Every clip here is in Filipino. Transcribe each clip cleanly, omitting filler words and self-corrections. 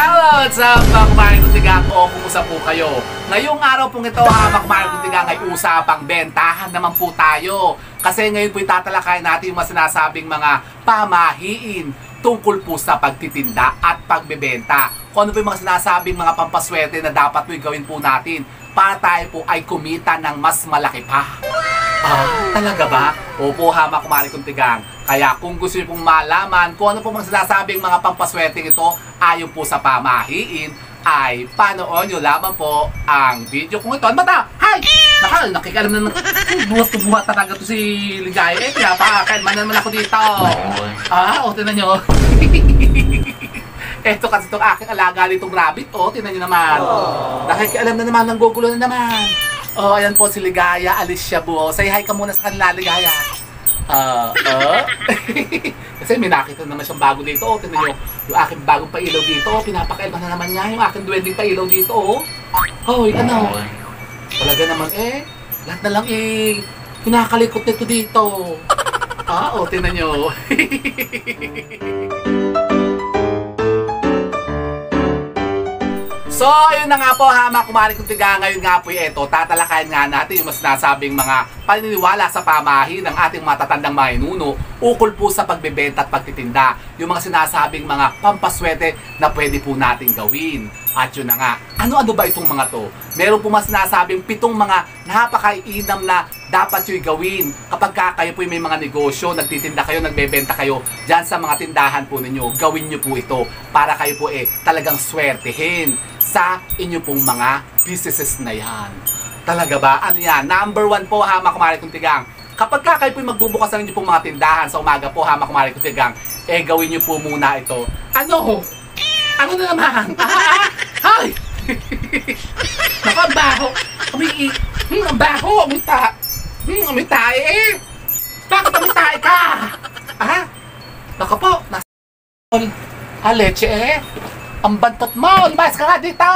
Hello, what's up mga kumain kuntigang o kumusta po kayo? Ngayong araw pong ito mga kumain kuntigang ay usapang bentahan naman po tayo. Kasi ngayon po itatalakayin natin yung mga sinasabing mga pamahiin tungkol po sa pagtitinda at pagbebenta. Kung ano po yung mga sinasabing mga pampaswerte na dapat po gawin po natin para tayo po ay kumita ng mas malaki pa. Talaga ba? Opo ha mga kumain kuntigang. Kaya kung gusto niyo pong malaman kung ano po mga sinasabing mga pampaswerte ito ayon po sa pamahiin, ay panoorin nyo lamang po ang video kung ito. Ano ba ta? Hi! Nakikalam na buhat talaga to si Ligaya. Kaya pa, kailmanan naman ako dito. Tinan nyo. Eto kasi itong aking alaga ditong rabbit. Tinan nyo naman. Nakikialam na naman, nanggugulo na naman. Ayan po si Ligaya, Alicia Buo. Say hi ka muna sa kanila, Ligaya. Kasi may nakita naman siyang bago dito. Tingnan nyo, yung aking bagong pailaw dito. Pinapakailman na naman niya yung aking duwending pailaw dito. Hoy, ano? Talaga naman lahat na lang pinakalikot nito dito. Tingnan nyo. So, ayun na nga po ha mga kumari kuntigang. Ngayon nga po ito, tatalakayin nga natin yung mas nasabing mga paniniwala sa pamahiin ng ating matatandang mahinuno ukol po sa pagbebenta at pagtitinda. Yung mga sinasabing mga pampaswerte na pwede po natin gawin. At yun na nga, ano-ano ba itong mga to? Meron po mas sinasabing 7 mga napakainam na dapat yung gawin kapag kayo po may mga negosyo, nagtitinda kayo, nagbebenta kayo dyan sa mga tindahan po ninyo. Gawin nyo po ito para kayo po talagang swertehin sa inyo pong mga businesses na yan. Talaga ba? Ano yan? Number 1 po ha mga kumari kuntigang. Kapag kayo po magbubukas ng inyo pong mga tindahan sa umaga po ha mga kumari kuntigang, gawin nyo po muna ito. Ano? Ano na naman? Hay! Naku, ang baho! Ang baho! May tae Bakit may tae ka? Naku po! Leche ang bantot mo! Lumayas ka nga dito!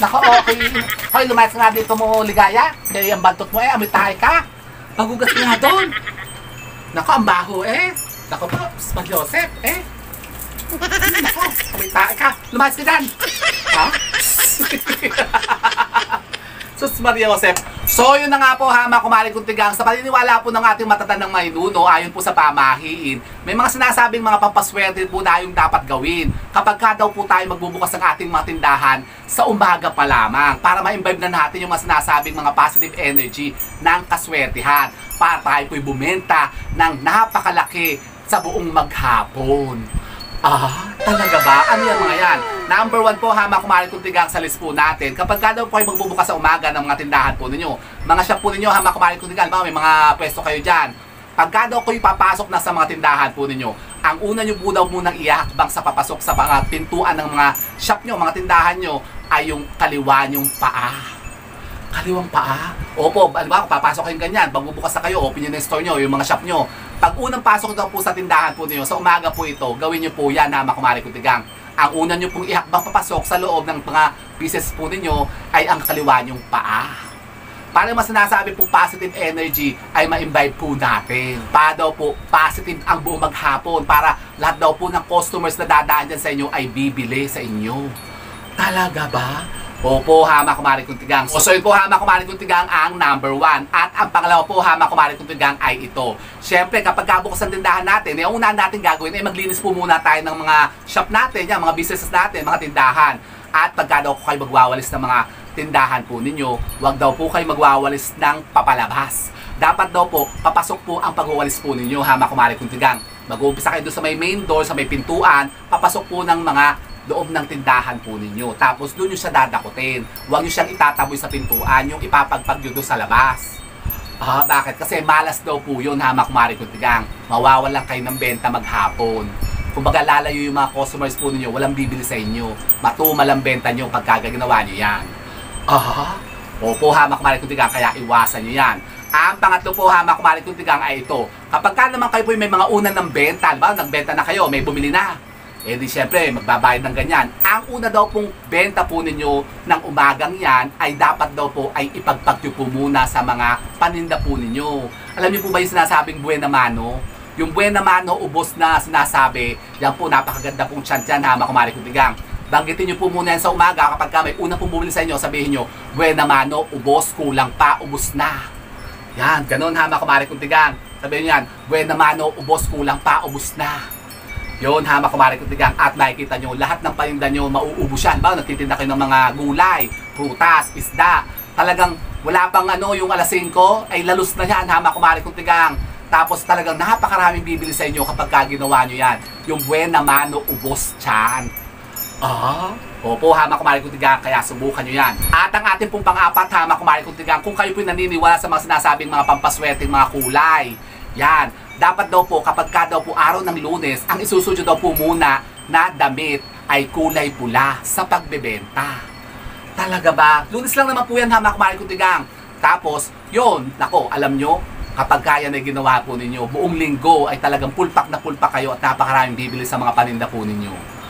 Naku, okay. Hoy, lumayas ka nga dito mo, Ligaya. Ang bantot mo may tae ka. Magugas nga doon. Naku, ang baho Naku po, Mag Joseph Naku, may tae ka. Lumayas ka dyan. Sus Maria Joseph. So yun na nga po ha mga kumari kuntigang. Sa paniniwala po ng ating matatandang mahinuno ayon po sa pamahiin, may mga sinasabing mga pampaswerte po na yung dapat gawin kapag daw po tayo magbubukas ng ating mga tindahan sa umaga pa lamang para ma-imbibe na natin yung mga sinasabing mga positive energy ng kaswertihan para tayo po'y bumenta ng napakalaki sa buong maghapon. Talaga ba? Ano yan mga yan? Number 1 po ha mga kumari kuntigang sa list po natin. Kapag daw po kayo magbubukas sa umaga ng mga tindahan po ninyo, mga shop po ninyo ha mga kumari kuntigang, may mga pwesto kayo dyan. Pagka daw kayo papasok na sa mga tindahan po ninyo, ang una nyo po daw munang ihakbang sa papasok sa mga pintuan ng mga shop nyo, mga tindahan nyo, ay yung kaliwa nyong paa. Kaliwang paa? Opo, kung papasok kayong ganyan, magbubukas na kayo, open nyo na yung store nyo, yung mga shop nyo. Pag unang pasok daw po sa tindahan po ninyo, sa umaga po ito, gawin nyo po yan na mga kumari kuntigang. Ang una nyo pong ihakbang papasok sa loob ng mga business po ninyo ay ang kaliwa nyong paa. Para mas sinasabi po positive energy ay ma-imbibe po natin. Para daw po positive ang buong maghapon para lahat daw po ng customers na dadaan dyan sa inyo ay bibili sa inyo. Talaga ba? Opo ha mga kumari kuntigang. So yun po ha mga kumari kuntigang ang number 1. At ang pangalawa po ha mga kumari kuntigang ay ito. Siyempre kapag kabukas ang tindahan natin, yung una natin gagawin ay maglinis po muna tayo ng mga shop natin, mga businesses natin, mga tindahan. At pagka daw kayo magwawalis ng mga tindahan po ninyo, wag daw po kayo magwawalis ng papalabas. Dapat daw po papasok po ang pagwawalis po ninyo ha mga kumari kuntigang. Mag-uumpisa kayo doon sa may main door, sa may pintuan, papasok po ng mga loob ng tindahan po ninyo. Tapos doon nyo siya dadakutin. Huwag nyo siyang itataboy sa pintuan, yung ipapagpag nyo doon sa labas. Bakit? Kasi malas daw po yun ha mga kumari kuntigang. Mawawalan kayo ng benta maghapon. Kung baga lalayo yung mga customers po ninyo, walang bibili sa inyo. Matumal ang benta nyo pag gagawin nyo yan. Opo ha mga kumari kuntigang, kaya iwasan nyo yan. Ang pangatlo po ha mga kumari kuntigang ay ito. Kapag naman kayo po may mga unan ng benta, diba? Nagbenta na kayo, may bumili na. Di syempre, magbabayad ng ganyan. Ang una daw pong benta po ninyo ng umagang yan ay dapat daw po ay ipagpagyo po muna sa mga paninda po ninyo. Alam niyo po ba yung sinasabing buena mano? Yung buena mano, ubos na sinasabi, yan po napakaganda pong chant yan ha mga kumari kuntigang. Banggitin nyo po muna yan sa umaga kapag may unang pumubili sa inyo, sabihin nyo, buena mano, ubos, kulang pa, ubos na. Yan, ganun ha mga kumare kong tigang. Sabihin nyo yan, buena mano, ubos, kulang pa, ubos na. Yun ha mga kumare kong tigang. At makikita nyo, lahat ng paninda nyo mauubos yan. Ba, nagtitinda kayo ng mga gulay, prutas, isda. Talagang wala pang yung alas 5, ay lalus na yan ha mga kumare kong tigang. Tapos talagang napakaraming bibili sa inyo kapag ginawa nyo yan. Yung buena mano, ubos tiyan. Opo, hama kumari kong tigang, kaya subukan nyo yan. At ang ating pong pang-apat, hama kumari kong tigang, kung kayo po naniniwala sa mga sinasabing mga pampaswerteng mga kulay, yan, dapat daw po, kapag daw po araw ng Lunes, ang isusunod daw po muna na damit ay kulay pula sa pagbebenta. Talaga ba? Lunes lang naman po yan, hama kumari kong tigang. Tapos, yun, nako, alam nyo, kapag kaya na ginawa po ninyo, buong linggo ay talagang pulpak na pulpak kayo at napakaraming bibili sa mga paninda po ninyo.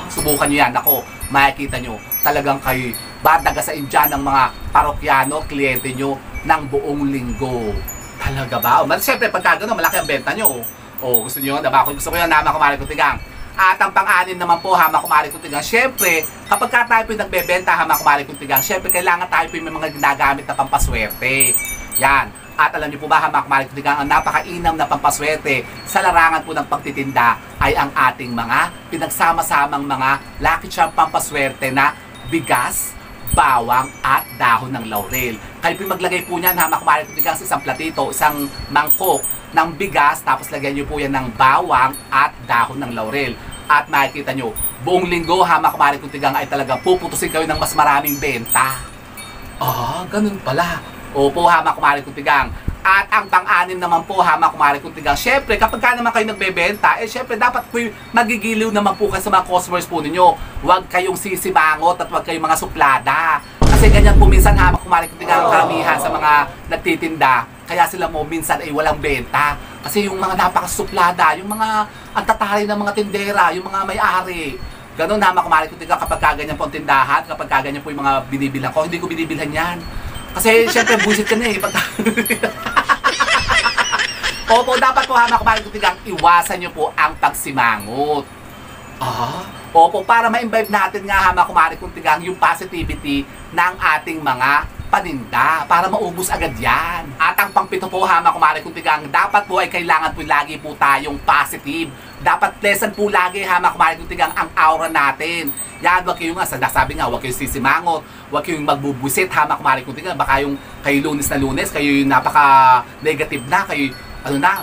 Subukan nyo yan. Ako, makikita nyo, talagang kayo badaga sa Indian ng mga parokyano, kliyente nyo ng buong linggo. Talaga ba? Siyempre, pagka gano'n, malaki ang benta nyo. Gusto nyo yun? Diba? Gusto ko yun, hama kumari kong tigang. At ang pang-anin naman po, hama kumari kong tigang. Siyempre, kapag tayo po nagbebenta, hama kumari kong tigang, siyempre, kailangan tayo po may mga ginagamit na pampaswerte. Yan. At alam niyo po ba, hama kumari kong tigang, ang napakainam na pampaswerte sa larangan po ng pagtitinda ay ang ating mga pinagsama-samang mga Lucky Charm pampaswerte na bigas, bawang at dahon ng laurel. Kayo po maglagay po niyan, hama kumari kong tigang, sa isang platito, isang mangkok ng bigas, tapos lagyan niyo po yan ng bawang at dahon ng laurel. At makikita niyo, buong linggo, hama kumari kong tigang, ay talagang puputusin kayo ng mas maraming benta. Ganun pala. Opo, hama kumari kong tigang. At ang pang-anim naman po, hama kumari kong tigang, syempre, kapag naman kayo nagbebenta, syempre, dapat po magigiliw naman po kayo sa mga customers po ninyo. Huwag kayong sisimangot at huwag kayong mga suplada. Kasi ganyan po minsan, hama kumari kong tigang, karamihan sa mga nagtitinda, kaya sila mo minsan ay walang benta. Kasi yung mga napakasuplada, yung mga antatari ng mga tindera, yung mga may-ari. Ganun, hama kumari kong tigang, kapag ganyan po ang tindahan, kapag ganyan po yung mga binibilang ko, hindi ko binibilhan yan. Kasi siyempre buwisit ka na Opo, dapat po hama kumari kong tigang, iwasan nyo po ang pagsimangot. Opo, para ma-imbibe natin nga, hama kumari kong tigang, yung positivity ng ating mga paninda, para maubos agad yan. At ang pangpito po, hama kumari kong tigang, dapat po ay kailangan po lagi po tayong positive. Dapat pleasant po lagi, hama kumari kong tigang, ang aura natin. Yan, wag kayong sabi nga, wag kayong sisimangot, wag kayong magbubusit, hama kumari kong tigang, baka yung kayo Lunes na Lunes, kayo yung napaka-negative na, kayo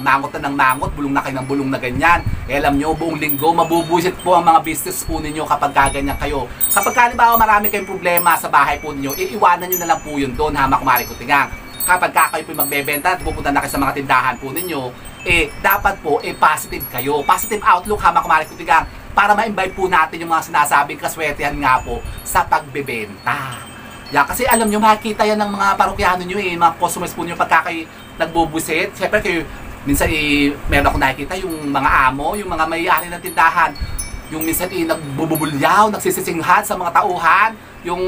mangot na ng mangot, bulong na kayo ng bulong na ganyan. Alam nyo, buong linggo, mabubusit po ang mga business po ninyo kapag gaganyan kayo. Kapag halimbawa marami kayong problema sa bahay po ninyo, iiwanan nyo na lang po yun doon, hama kumari kong tigang. Kapag kayo po magbebenta at pupunta na kayo sa mga tindahan po ninyo, dapat po, positive kayo. Positive outlook, hama kumari kong tigang, para ma-imbibe po natin yung mga sinasabing kaswertehan nga po sa pagbebenta. Kasi alam nyo, makikita yan ng mga parokyano nyo mga customers po nyo pagka kayo nagbubusit. Siyempre kayo, minsan meron ako nakikita yung mga amo, yung mga may-ari ng tindahan, yung minsan nagbubulyaw, nagsisisinghat sa mga tauhan, yung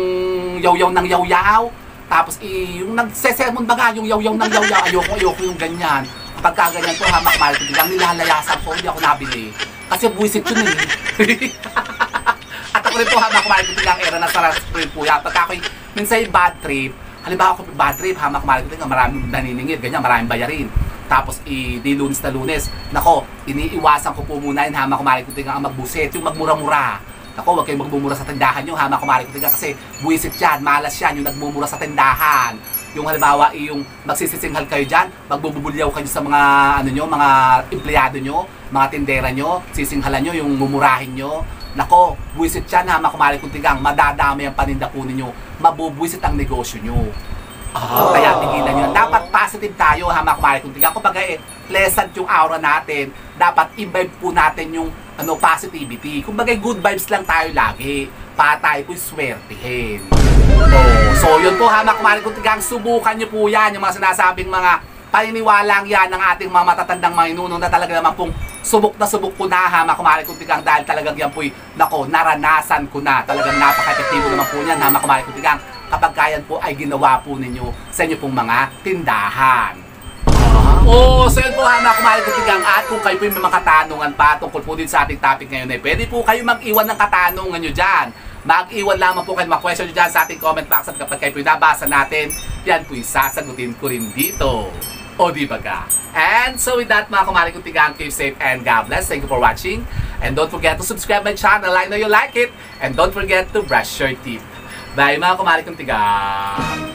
yaw-yaw ng yaw-yaw, tapos yung nagsesermon baga, yung yaw-yaw ng yaw-yaw, ayoko yung ganyan. Kapag ganyan po, hama kumari kong tigang, nilalayasan ko, hindi ako nabili. Kasi buwisit yun At ako rin po, hama kumari kong tigang, era na saras rin po yan. Pagka ako'y minsan yung bad trip, halimbawa ako bad trip, hama kumari kong tigang, maraming naniningit, ganyan, maraming bayarin. Tapos, di Lunes na Lunes, nako, iniiwasan ko po muna yun, hama kumari kong tigang, ang magbuset, yung magmura-mura. Nako, huwag kayong magmumura sa tindahan nyo, hama kumari kong tigang, kasi buwisit yan, malas yan, yung nagmumura sa tindahan. Yung halimbawa, yung magsisisinghal kayo dyan, magbubulyaw kayo sa mga, mga empleyado nyo, mga tindera nyo, sisinghalan nyo, yung mumurahin nyo. Nako, buwisit yan, hama kumari kong tigang, madadami ang paninda po ninyo, mabubuwisit ang negosyo nyo. Kaya tigilan nyo. Dapat positive tayo, hama kumari kong tigang. Kumbaga pleasant yung aura natin, dapat imbibe po natin yung positivity. Kumbaga good vibes lang tayo lagi, para tayo po'y swertihin. So yun po, hama kumari kong tigang, subukan nyo po yan, yung mga sinasabing mga paniniwalang yan ng ating mga matatandang maninuno na talaga naman pong subok ko na, hama kumari kong tigang, dahil talagang yan po'y, naranasan ko na. Talagang napaka-epektibo naman po yan, hama kumari kong tigang, kapag kayan po ay ginawa po ninyo sa inyo pong mga tindahan. Oo, so yun po ha, mga kumari kutigang. At kung kayo po yung may mga katanungan pa tungkol po din sa ating topic ngayon, pwede po kayo mag-iwan ng katanungan nyo dyan. Mag-iwan lamang po kayo, mag-question nyo dyan sa ating comment box. At kapag kayo po yung nabasa natin, yan po yung sasagutin ko rin dito. O di ba ka? And so with that, mga kumari kutigang, keep safe and God bless. Thank you for watching. And don't forget to subscribe my channel. I know you like it. And don't forget to brush your teeth. Bye mga kumari kutigang.